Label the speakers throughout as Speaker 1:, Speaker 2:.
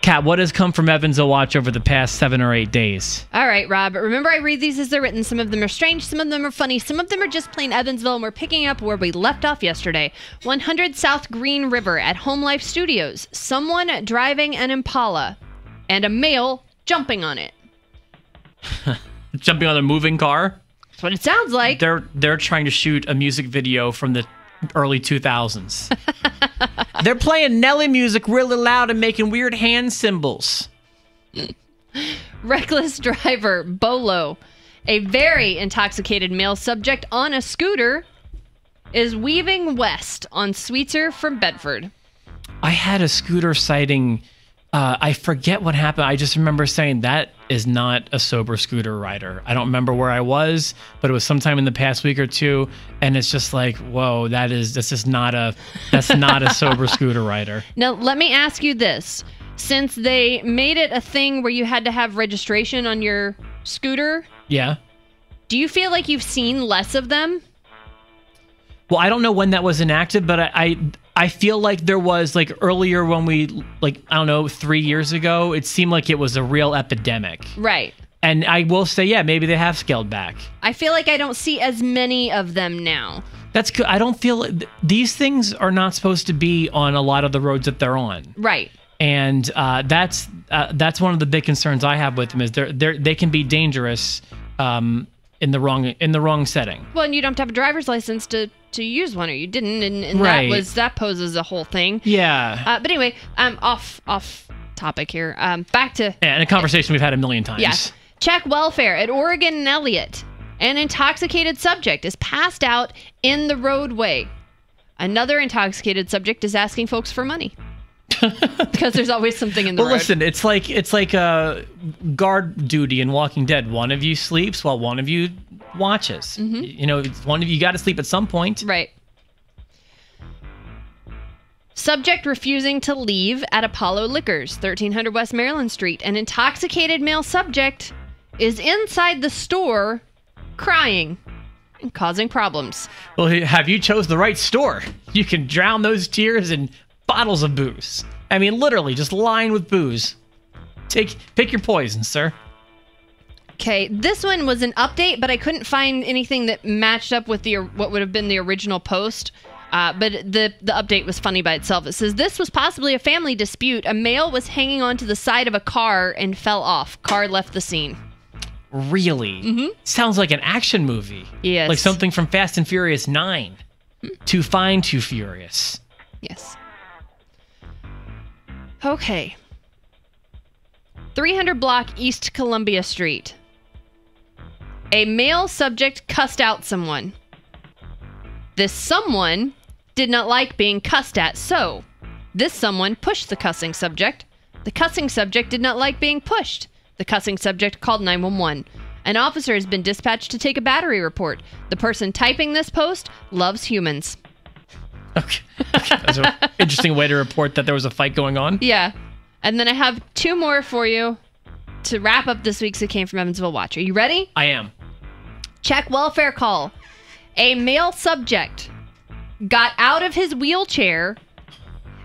Speaker 1: Kat, what has come from Evansville Watch over the past 7 or 8 days?
Speaker 2: All right, Rob. Remember, I read these as they're written. Some of them are strange. Some of them are funny. Some of them are just plain Evansville, and we're picking up where we left off yesterday. 100 South Green River at Home Life Studios. Someone driving an Impala and a male jumping on it.
Speaker 1: Jumping on a moving car?
Speaker 2: That's what it sounds like.
Speaker 1: They're trying to shoot a music video from the early 2000s. They're playing Nelly music really loud and making weird hand symbols.
Speaker 2: Reckless driver, Bolo. A very intoxicated male subject on a scooter is weaving west on Sweetser from Bedford.
Speaker 1: I had a scooter sighting. I forget what happened. I just remember saying that is not a sober scooter rider. I don't remember where I was, but it was sometime in the past week or two, and it's just like, whoa, that's not a sober scooter rider.
Speaker 2: Now, let me ask you this. Since they made it a thing where you had to have registration on your scooter,
Speaker 1: yeah,
Speaker 2: do you feel like you've seen less of them?
Speaker 1: Well, I don't know when that was enacted, but I feel like there was, like, earlier when we, like, I don't know, 3 years ago, it seemed like it was a real epidemic.
Speaker 2: Right.
Speaker 1: And I will say, yeah, maybe they have scaled back.
Speaker 2: I feel like I don't see as many of them now.
Speaker 1: That's good. I don't feel these things are not supposed to be on a lot of the roads that they're on.
Speaker 2: Right.
Speaker 1: And that's one of the big concerns I have with them is they can be dangerous in the wrong setting.
Speaker 2: Well, and you don't have a driver's license to use one, or you didn't, and
Speaker 1: right.
Speaker 2: that poses a whole thing.
Speaker 1: Yeah.
Speaker 2: But anyway, off topic here. Back to
Speaker 1: and a conversation we've had a million times.
Speaker 2: Yeah. Check welfare at Oregon and Elliott. An intoxicated subject is passed out in the roadway. Another intoxicated subject is asking folks for money. Because there's always something in the road.
Speaker 1: Well, listen, it's like guard duty in Walking Dead. One of you sleeps while one of you watches. Mm-hmm. You know, one of you got to sleep at some point.
Speaker 2: Right. Subject refusing to leave at Apollo Liquors, 1300 West Maryland Street. An intoxicated male subject is inside the store crying and causing problems.
Speaker 1: Well, have you chose the right store? You can drown those tears in bottles of booze. I mean, literally, just lined with booze. Pick your poison, sir.
Speaker 2: Okay, this one was an update, but I couldn't find anything that matched up with what would have been the original post. But the update was funny by itself. It says, this was possibly a family dispute. A male was hanging onto the side of a car and fell off. Car left the scene.
Speaker 1: Really?
Speaker 2: Mm-hmm.
Speaker 1: Sounds like an action movie.
Speaker 2: Yes.
Speaker 1: Like something from Fast and Furious 9. Too Fine, Too Furious.
Speaker 2: Yes. Okay. 300 block East Columbia Street. A male subject cussed out someone. This someone did not like being cussed at, so this someone pushed the cussing subject. The cussing subject did not like being pushed. The cussing subject called 911. An officer has been dispatched to take a battery report. The person typing this post loves humans.
Speaker 1: Okay. That's an interesting way to report that there was a fight going on.
Speaker 2: Yeah. And then I have two more for you to wrap up this week's It Came from Evansville Watch. Are you ready?
Speaker 1: I am.
Speaker 2: Check welfare call. A male subject got out of his wheelchair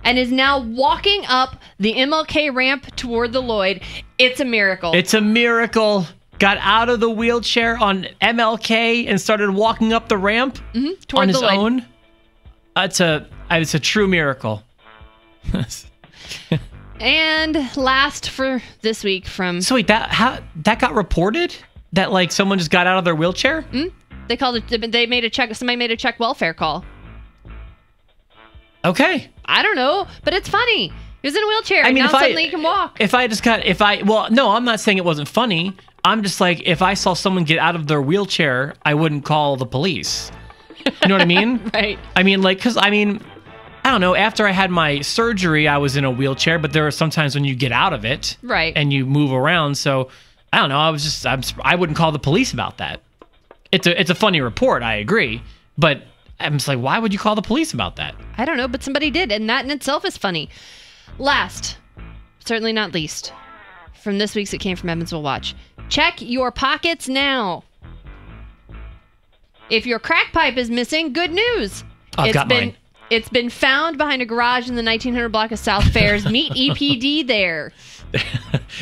Speaker 2: and is now walking up the MLK ramp toward the Lloyd. It's a miracle.
Speaker 1: It's a miracle. Got out of the wheelchair on MLK and started walking up the ramp on his own. It's a true miracle.
Speaker 2: And last for this week from...
Speaker 1: So wait, that got reported? That like someone just got out of their wheelchair?
Speaker 2: They called it. Somebody made a check welfare call.
Speaker 1: Okay.
Speaker 2: I don't know, but it's funny. He was in a wheelchair.
Speaker 1: I mean,
Speaker 2: now suddenly he can walk.
Speaker 1: Well, no, I'm not saying it wasn't funny. I'm just like, if I saw someone get out of their wheelchair, I wouldn't call the police. You know what I mean?
Speaker 2: Right.
Speaker 1: I mean, like, because, I don't know. After I had my surgery, I was in a wheelchair, but there are sometimes when you get out of it.
Speaker 2: Right.
Speaker 1: And you move around. So, I don't know. I wouldn't call the police about that. It's a funny report, I agree. But I'm just like, why would you call the police about that?
Speaker 2: I don't know, but somebody did. And that in itself is funny. Last, certainly not least, from this week's It Came from Evansville Watch. Check your pockets now. If your crack pipe is missing, good news.
Speaker 1: I've got mine.
Speaker 2: It's been found behind a garage in the 1900 block of South Fairs. Meet EPD there.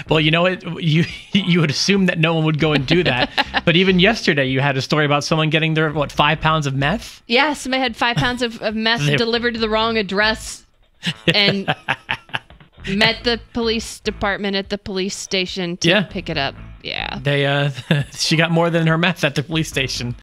Speaker 1: Well, you know what? You would assume that no one would go and do that. But even yesterday, you had a story about someone getting their, 5 pounds of meth?
Speaker 2: Yeah, somebody had 5 pounds of meth delivered to the wrong address and met the police department at the police station to pick it up. Yeah.
Speaker 1: She got more than her meth at the police station.